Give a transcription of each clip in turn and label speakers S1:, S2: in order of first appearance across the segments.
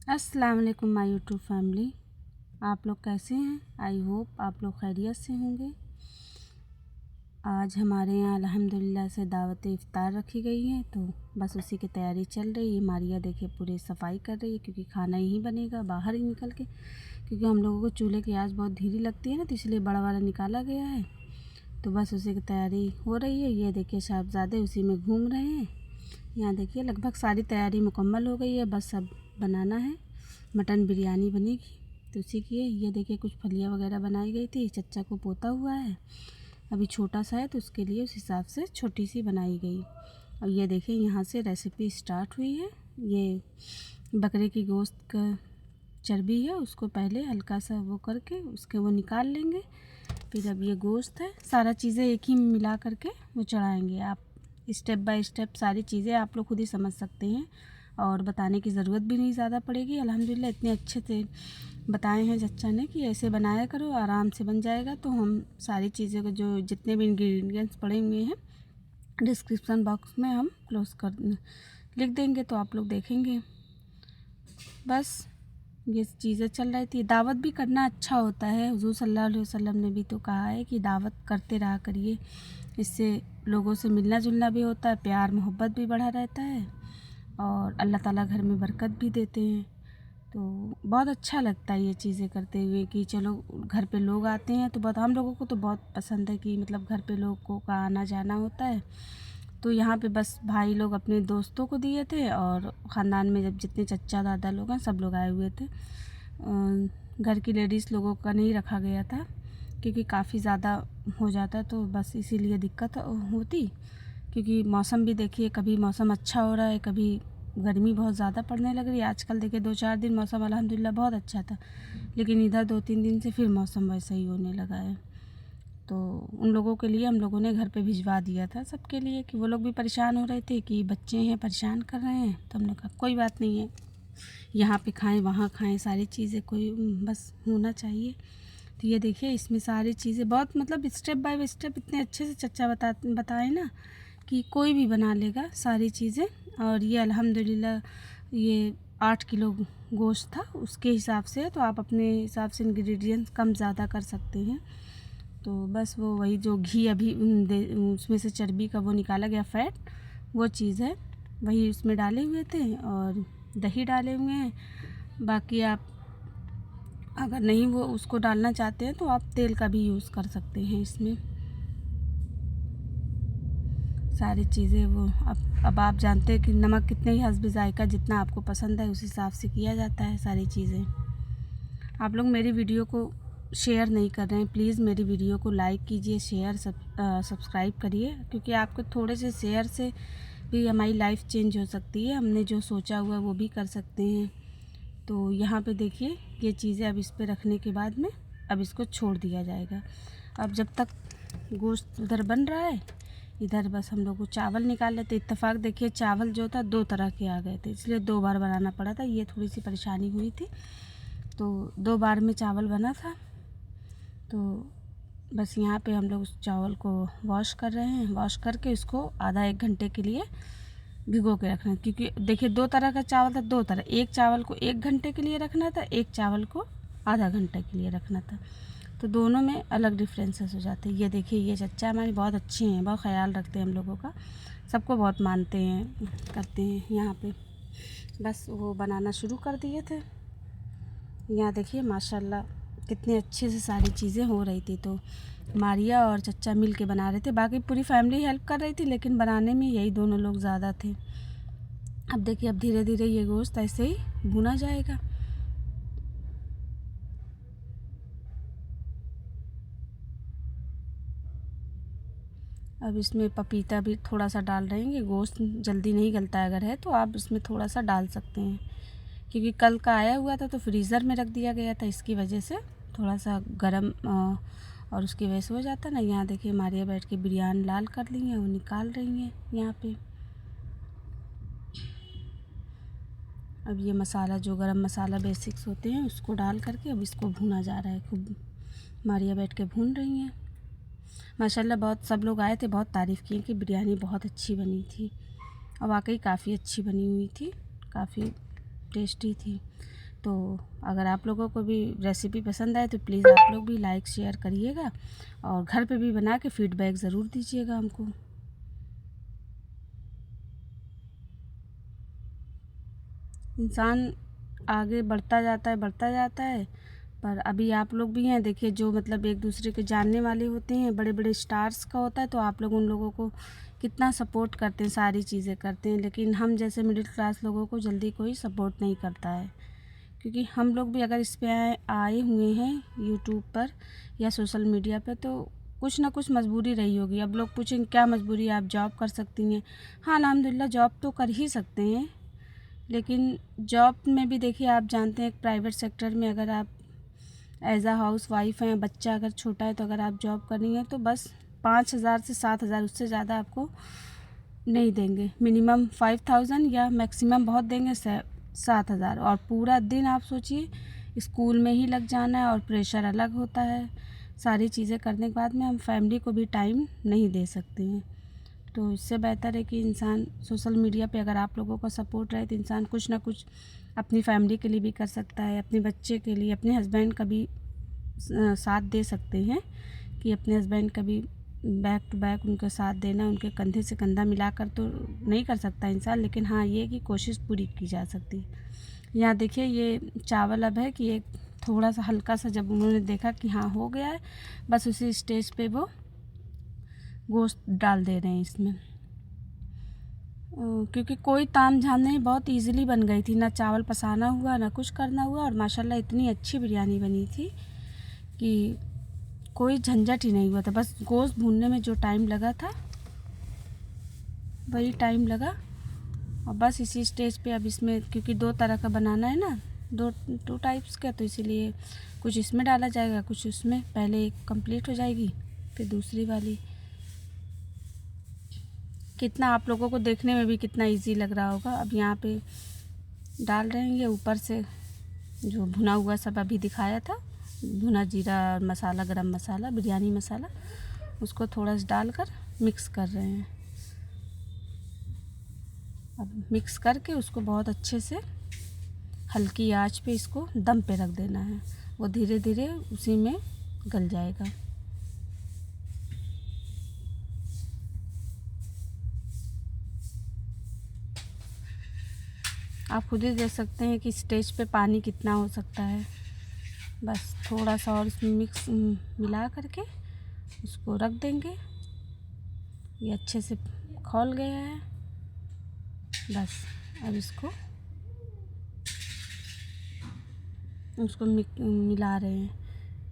S1: अस्सलाम वालेकुम my YouTube family. आप लोग कैसे हैं? आई होप आप लोग खैरियत से होंगे। आज हमारे यहाँ अल्हम्दुलिल्लाह से दावत इफ्तार रखी गई है, तो बस उसी की तैयारी चल रही है। मारिया देखिए पूरी सफाई कर रही है, क्योंकि खाना यहीं बनेगा बाहर ही निकल के, क्योंकि हम लोगों को चूल्हे की आँच बहुत धीरे लगती है ना, तो इसलिए बड़ा वाला निकाला गया है। तो बस उसी की तैयारी हो रही है। ये देखिए साहबजादे उसी में घूम रहे हैं। यहाँ देखिए लगभग सारी तैयारी मुकम्मल हो गई है, बस अब बनाना है। मटन बिरयानी बनेगी तो उसी की है। ये देखिए कुछ फलियाँ वगैरह बनाई गई थी, चच्चा को पोता हुआ है, अभी छोटा सा है तो उसके लिए उस हिसाब से छोटी सी बनाई गई। और ये देखिए यहाँ से रेसिपी स्टार्ट हुई है। ये बकरे की गोश्त का चर्बी है, उसको पहले हल्का सा वो करके उसके वो निकाल लेंगे। फिर अब ये गोश्त है, सारा चीज़ें एक ही मिला करके वो चढ़ाएंगे। आप स्टेप बाय स्टेप सारी चीज़ें आप लोग खुद ही समझ सकते हैं, और बताने की ज़रूरत भी नहीं ज़्यादा पड़ेगी। अल्हम्दुलिल्लाह इतने अच्छे से बताए हैं चच्चा ने कि ऐसे बनाया करो, आराम से बन जाएगा। तो हम सारी चीज़ें को जो जितने भी इंग्रेडिएंट्स पड़े हुए हैं डिस्क्रिप्शन बॉक्स में हम क्लोज कर लिख देंगे, तो आप लोग देखेंगे। बस ये चीज़ें चल रही थी। दावत भी करना अच्छा होता है, हुज़ूर सल्लल्लाहु अलैहि वसल्लम ने भी तो कहा है कि दावत करते रहा करिए, इससे लोगों से मिलना जुलना भी होता है, प्यार मोहब्बत भी बढ़ा रहता है, और अल्लाह ताला घर में बरकत भी देते हैं। तो बहुत अच्छा लगता है ये चीज़ें करते हुए कि चलो घर पे लोग आते हैं, तो बहुत हम लोगों को तो बहुत पसंद है कि मतलब घर पे लोगों का आना जाना होता है। तो यहाँ पे बस भाई लोग अपने दोस्तों को दिए थे, और ख़ानदान में जब जितने चच्चा दादा लोग हैं सब लोग आए हुए थे। घर की लेडीज़ लोगों का नहीं रखा गया था, क्योंकि काफ़ी ज़्यादा हो जाता, तो बस इसीलिए दिक्कत होती। क्योंकि मौसम भी देखिए, कभी मौसम अच्छा हो रहा है, कभी गर्मी बहुत ज़्यादा पड़ने लग रही है। आजकल देखिए 2-4 दिन मौसम अल्हम्दुलिल्लाह बहुत अच्छा था, लेकिन इधर 2-3 दिन से फिर मौसम वैसा ही होने लगा है। तो उन लोगों के लिए हम लोगों ने घर पे भिजवा दिया था, सबके लिए, कि वो लोग भी परेशान हो रहे थे कि बच्चे हैं परेशान कर रहे हैं। तो हमने कहा कोई बात नहीं है, यहाँ पे खाएं वहाँ खाएं, सारी चीज़ें कोई बस होना चाहिए। तो ये देखिए इसमें सारी चीज़ें बहुत मतलब स्टेप बाय स्टेप इतने अच्छे से चच्चा बताए ना कि कोई भी बना लेगा सारी चीज़ें। और ये अल्हम्दुलिल्लाह ये 8 किलो गोश्त था, उसके हिसाब से, तो आप अपने हिसाब से इंग्रेडिएंट्स कम ज़्यादा कर सकते हैं। तो बस वो वही जो घी अभी उसमें से चर्बी का वो निकाला गया फैट, वो चीज़ है, वही उसमें डाले हुए थे, और दही डाले हुए हैं। बाकी आप अगर नहीं वो उसको डालना चाहते हैं तो आप तेल का भी यूज़ कर सकते हैं इसमें। सारी चीज़ें वो अब आप जानते हैं कि नमक कितने ही हस्ब ज़ायका, जितना आपको पसंद है उस हिसाब से किया जाता है सारी चीज़ें। आप लोग मेरी वीडियो को शेयर नहीं कर रहे हैं, प्लीज़ मेरी वीडियो को लाइक कीजिए, शेयर सब्सक्राइब करिए, क्योंकि आपके थोड़े से शेयर से भी हमारी लाइफ चेंज हो सकती है। हमने जो सोचा हुआ वो भी कर सकते हैं। तो यहाँ पे देखिए ये चीज़ें अब इस पे रखने के बाद में अब इसको छोड़ दिया जाएगा। अब जब तक गोश्त उधर बन रहा है, इधर बस हम लोग को चावल निकाल लेते। इत्तेफाक देखिए चावल जो था 2 तरह के आ गए थे, इसलिए 2 बार बनाना पड़ा था। ये थोड़ी सी परेशानी हुई थी, तो 2 बार में चावल बना था। तो बस यहाँ पे हम लोग उस चावल को वॉश कर रहे हैं, वॉश करके इसको आधा 1 घंटे के लिए भिगो के रखना है। क्योंकि देखिए 2 तरह का चावल था, 2 तरह, एक चावल को 1 घंटे के लिए रखना था, एक चावल को आधा घंटे के लिए रखना था, तो दोनों में अलग डिफरेंसेस हो जाते हैं। ये देखिए ये चच्चा हमारे बहुत अच्छे हैं, बहुत ख्याल रखते हैं हम लोगों का, सबको बहुत मानते हैं, करते हैं। यहाँ पे बस वो बनाना शुरू कर दिए थे। यहाँ देखिए माशाल्लाह कितने अच्छे से सारी चीज़ें हो रही थी। तो मारिया और चच्चा मिल के बना रहे थे, बाकी पूरी फैमिली हेल्प कर रही थी, लेकिन बनाने में यही दोनों लोग ज़्यादा थे। अब देखिए अब धीरे धीरे ये गोश्त ऐसे ही भुना जाएगा। अब इसमें पपीता भी थोड़ा सा डाल रहे हैं, गोश्त जल्दी नहीं गलता अगर है तो आप इसमें थोड़ा सा डाल सकते हैं, क्योंकि कल का आया हुआ था तो फ्रीज़र में रख दिया गया था, इसकी वजह से थोड़ा सा गर्म और उसकी वजह से हो जाता ना। यहाँ देखिए मारिया बैठ के बिरयानी लाल कर ली है, वो निकाल रही हैं यहाँ पे। अब ये मसाला जो गरम मसाला बेसिक्स होते हैं उसको डाल करके अब इसको भूना जा रहा है। खूब मारिया बैठ के भून रही हैं। माशाल्लाह बहुत सब लोग आए थे, बहुत तारीफ़ की कि बिरयानी बहुत अच्छी बनी थी, और वाकई काफ़ी अच्छी बनी हुई थी, काफ़ी टेस्टी थी। तो अगर आप लोगों को भी रेसिपी पसंद आए तो प्लीज़ आप लोग भी लाइक शेयर करिएगा और घर पे भी बना के फीडबैक ज़रूर दीजिएगा हमको। इंसान आगे बढ़ता जाता है, पर अभी आप लोग भी हैं, देखिए जो मतलब एक दूसरे के जानने वाले होते हैं, बड़े बड़े स्टार्स का होता है, तो आप लोग उन लोगों को कितना सपोर्ट करते हैं, सारी चीज़ें करते हैं, लेकिन हम जैसे मिडिल क्लास लोगों को जल्दी कोई सपोर्ट नहीं करता है। क्योंकि हम लोग भी अगर इस पे आए हुए हैं यूट्यूब पर या सोशल मीडिया पे, तो कुछ ना कुछ मजबूरी रही होगी। अब लोग पूछेंगे क्या मजबूरी है, आप जॉब कर सकती हैं। हाँ, अल्हम्दुलिल्लाह जॉब तो कर ही सकते हैं, लेकिन जॉब में भी देखिए आप जानते हैं, एक प्राइवेट सेक्टर में अगर आप एज अ हाउस वाइफ हैं, बच्चा अगर छोटा है, तो अगर आप जॉब कर रही हैं तो बस 5,000 से 7,000, उससे ज़्यादा आपको नहीं देंगे। मिनिमम 5,000 या मैक्सिमम बहुत देंगे 7,000। और पूरा दिन आप सोचिए स्कूल में ही लग जाना है और प्रेशर अलग होता है। सारी चीज़ें करने के बाद में हम फैमिली को भी टाइम नहीं दे सकते हैं। तो इससे बेहतर है कि इंसान सोशल मीडिया पे अगर आप लोगों का सपोर्ट रहे तो इंसान कुछ ना कुछ अपनी फैमिली के लिए भी कर सकता है, अपने बच्चे के लिए, अपने हस्बैंड का भी साथ दे सकते हैं कि अपने हस्बैंड का भी बैक टू बैक उनका साथ देना, उनके कंधे से कंधा मिलाकर तो नहीं कर सकता इंसान, लेकिन हाँ ये कि कोशिश पूरी की जा सकती है। यहाँ देखिए ये चावल अब है कि एक थोड़ा सा हल्का सा जब उन्होंने देखा कि हाँ हो गया है, बस उसी स्टेज पे वो गोश्त डाल दे रहे हैं इसमें। क्योंकि कोई ताम झाम नहीं, बहुत इजीली बन गई थी, ना चावल पसाना हुआ ना कुछ करना हुआ, और माशाल्लाह इतनी अच्छी बिरयानी बनी थी कि कोई झंझट ही नहीं हुआ था। बस गोश्त भूनने में जो टाइम लगा था वही टाइम लगा, और बस इसी स्टेज पे अब इसमें क्योंकि 2 तरह का बनाना है ना, टू टाइप्स का, तो इसीलिए कुछ इसमें डाला जाएगा, कुछ उसमें। पहले एक कंप्लीट हो जाएगी फिर दूसरी वाली। कितना आप लोगों को देखने में भी कितना इजी लग रहा होगा। अब यहाँ पे डाल रहे हैं ये ऊपर से जो भुना हुआ सब अभी दिखाया था, भुना जीरा मसाला, गरम मसाला, बिरयानी मसाला, उसको थोड़ा सा डालकर मिक्स कर रहे हैं। अब मिक्स करके उसको बहुत अच्छे से हल्की आंच पे इसको दम पे रख देना है, वो धीरे धीरे उसी में गल जाएगा। आप खुद ही देख सकते हैं कि स्टेज पे पानी कितना हो सकता है। बस थोड़ा सा और इसमें मिक्स मिला करके उसको रख देंगे। ये अच्छे से खौल गया है। बस अब इसको मिला रहे हैं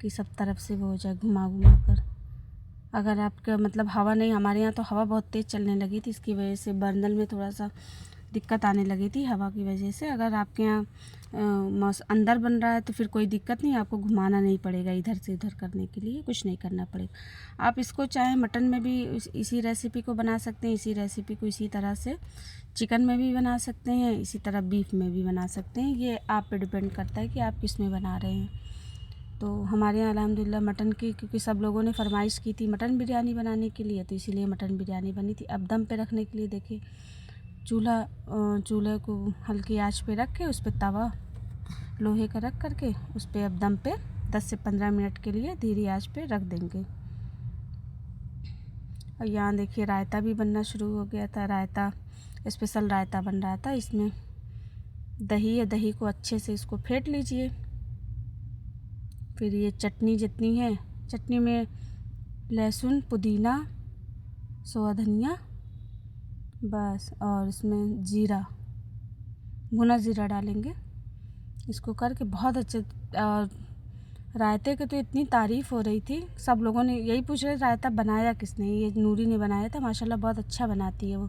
S1: कि सब तरफ से वो हो जाए घुमा घुमा कर। अगर आपका मतलब हवा नहीं, हमारे यहाँ तो हवा बहुत तेज़ चलने लगी थी, इसकी वजह से बर्नल में थोड़ा सा दिक्कत आने लगी थी हवा की वजह से। अगर आपके यहाँ अंदर बन रहा है तो फिर कोई दिक्कत नहीं, आपको घुमाना नहीं पड़ेगा इधर से उधर करने के लिए, कुछ नहीं करना पड़ेगा। आप इसको चाहे मटन में भी इसी रेसिपी को बना सकते हैं, इसी रेसिपी को इसी तरह से चिकन में भी बना सकते हैं, इसी तरह बीफ में भी बना सकते हैं। ये आप पे डिपेंड करता है कि आप किस में बना रहे हैं। तो हमारे यहाँ अल्हम्दुलिल्लाह मटन की, क्योंकि सब लोगों ने फरमाइश की थी मटन बिरयानी बनाने के लिए, तो इसीलिए मटन बिरयानी बनी थी। अब दम पे रखने के लिए देखिए चूल्हे को हल्की आंच पे रख के उस पर तवा लोहे का रख करके उस पर अब दम पे 10 से 15 मिनट के लिए धीरे आंच पे रख देंगे। और यहाँ देखिए रायता भी बनना शुरू हो गया था। रायता स्पेशल रायता बन रहा था। इसमें दही है, दही को अच्छे से इसको फेंट लीजिए। फिर ये चटनी जितनी है, चटनी में लहसुन, पुदीना, सोया धनिया, बस, और इसमें जीरा, भुना जीरा डालेंगे। इसको करके बहुत अच्छे, और रायते की तो इतनी तारीफ़ हो रही थी, सब लोगों ने यही पूछ रहे रायता बनाया किसने। ये नूरी ने बनाया था, माशाल्लाह बहुत अच्छा बनाती है वो,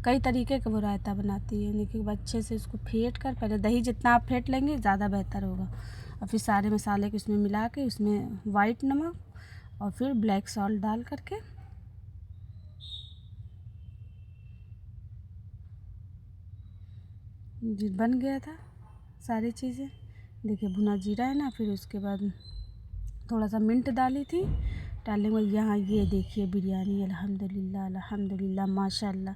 S1: कई तरीके का वो रायता बनाती है। देखिए अच्छे से इसको फेंट कर, पहले दही जितना आप फेंट लेंगे ज़्यादा बेहतर होगा, और फिर सारे मसाले को इसमें मिला के उसमें वाइट नमक और फिर ब्लैक सॉल्ट डाल करके बन गया था सारी चीज़ें। देखिए भुना जीरा है ना, फिर उसके बाद थोड़ा सा मिंट डाली थी, डालने में यहाँ ये देखिए बिरयानी अल्हम्दुलिल्लाह अल्हम्दुलिल्लाह माशाल्लाह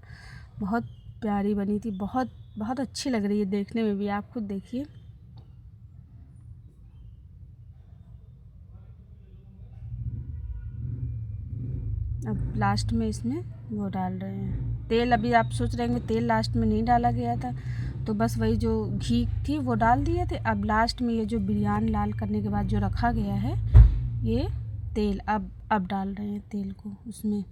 S1: बहुत प्यारी बनी थी, बहुत बहुत अच्छी लग रही है देखने में भी, आप खुद देखिए। अब लास्ट में इसमें वो डाल रहे हैं तेल। अभी आप सोच रहे होंगे तेल लास्ट में नहीं डाला गया था, तो बस वही जो घी थी वो डाल दिए थे। अब लास्ट में ये जो बिरयानी लाल करने के बाद जो रखा गया है ये तेल, अब डाल रहे हैं तेल को उसमें,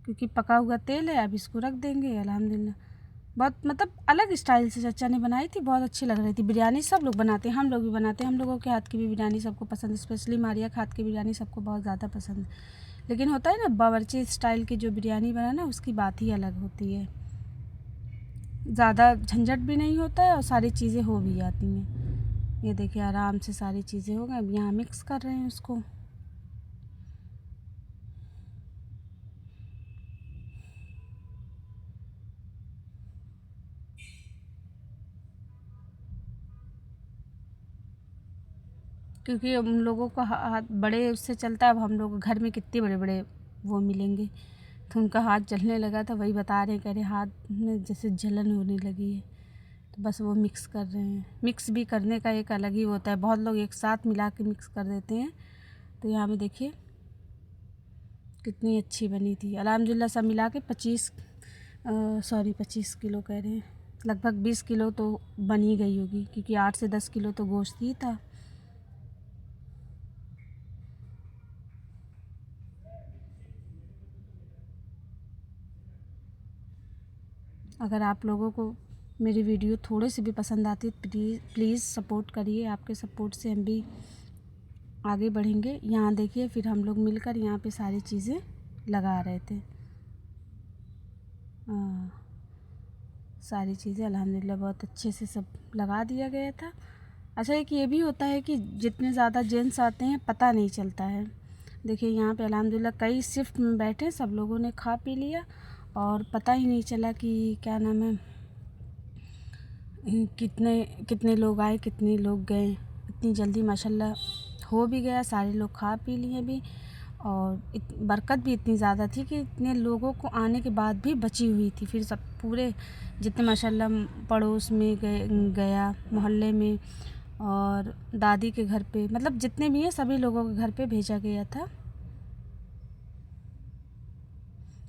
S1: क्योंकि पका हुआ तेल है। अब इसको रख देंगे। अल्हम्दुलिल्लाह बहुत मतलब अलग स्टाइल से चाचा ने बनाई थी, बहुत अच्छी लग रही थी बिरयानी। सब लोग बनाते हैं, हम लोग भी बनाते हैं, हम लोगों के हाथ की भी बिरयानी सबको पसंद है, स्पेशली मारिया के हाथ की बिरयानी सबको बहुत ज़्यादा पसंद है। लेकिन होता है ना बावर्ची स्टाइल की जो बिरयानी बनाना उसकी बात ही अलग होती है, ज़्यादा झंझट भी नहीं होता है और सारी चीज़ें हो भी जाती हैं। ये देखिए आराम से सारी चीज़ें हो गई। अब यहाँ मिक्स कर रहे हैं उसको। क्योंकि उन लोगों का हाथ बड़े उससे चलता है। अब हम लोग घर में कितने बड़े बड़े वो मिलेंगे, तो उनका हाथ जलने लगा था, वही बता रहे कह रहे हाथ में जैसे जलन होने लगी है। तो बस वो मिक्स कर रहे हैं। मिक्स भी करने का एक अलग ही होता है, बहुत लोग एक साथ मिला के मिक्स कर देते हैं। तो यहाँ पे देखिए कितनी अच्छी बनी थी। अल्हम्दुलिल्लाह सब मिला के 25 किलो कह रहे हैं, लगभग 20 किलो तो बन ही गई होगी, क्योंकि 8 से 10 किलो तो गोश्त ही था। अगर आप लोगों को मेरी वीडियो थोड़े से भी पसंद आती है प्लीज़ सपोर्ट करिए। आपके सपोर्ट से हम भी आगे बढ़ेंगे। यहाँ देखिए फिर हम लोग मिलकर यहाँ पे सारी चीज़ें लगा रहे थे। सारी चीज़ें अल्हम्दुलिल्लाह बहुत अच्छे से सब लगा दिया गया था। अच्छा एक ये भी होता है कि जितने ज़्यादा जेंट्स आते हैं पता नहीं चलता है। देखिए यहाँ पे अल्हम्दुलिल्लाह कई शिफ्ट में बैठे, सब लोगों ने खा पी लिया और पता ही नहीं चला कि क्या नाम है कितने कितने लोग आए कितने लोग गए। इतनी जल्दी माशाल्लाह हो भी गया, सारे लोग खा पी लिए भी। और बरकत भी इतनी ज़्यादा थी कि इतने लोगों को आने के बाद भी बची हुई थी। फिर सब पूरे जितने माशाल्लाह पड़ोस में गया मोहल्ले में और दादी के घर पे, मतलब जितने भी हैं सभी लोगों के घर पे भेजा गया था।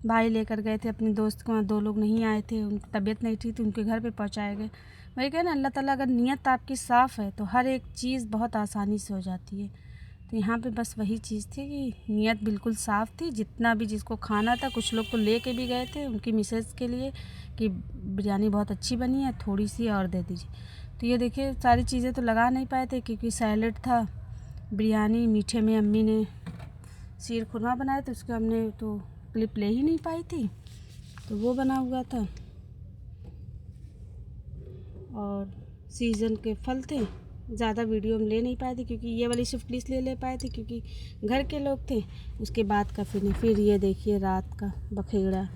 S1: भाई लेकर गए थे अपने दोस्त को, 2 लोग नहीं आए थे, उनकी तबीयत नहीं ठीक थी, उनके घर पे पहुंचाए गए। वही कहे ना अल्लाह ताला अगर नीयत आपकी साफ़ है तो हर एक चीज़ बहुत आसानी से हो जाती है। तो यहाँ पे बस वही चीज़ थी कि नीयत बिल्कुल साफ़ थी। जितना भी जिसको खाना था, कुछ लोग तो ले के भी गए थे उनकी मिसेज के लिए कि बिरयानी बहुत अच्छी बनी है, थोड़ी सी और दे दीजिए। तो ये देखिए सारी चीज़ें तो लगा नहीं पाए थे क्योंकि सैलेड था, बिरयानी, मीठे में अम्मी ने शीर खुरमा बनाया था, उसको हमने तो क्लिप ले ही नहीं पाई थी, तो वो बना हुआ था। और सीज़न के फल थे, ज़्यादा वीडियो हम ले नहीं पाए थे क्योंकि ये वाली शिफ्ट इसलिए ले पाए थे क्योंकि घर के लोग थे। उसके बाद का फिर ये देखिए रात का बखेड़ा।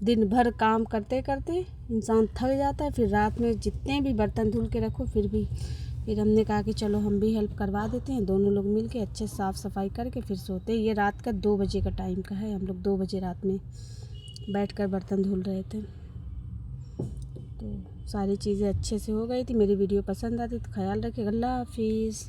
S1: दिन भर काम करते करते इंसान थक जाता है, फिर रात में जितने भी बर्तन धुल के रखो फिर हमने कहा कि चलो हम भी हेल्प करवा देते हैं। दोनों लोग मिल के अच्छे साफ़ सफाई करके फिर सोते हैं। ये रात का 2 बजे का टाइम का है, हम लोग 2 बजे रात में बैठकर बर्तन धुल रहे थे। तो सारी चीज़ें अच्छे से हो गई थी। मेरी वीडियो पसंद आती तो ख्याल रखिए। अल्लाह हाफिज़।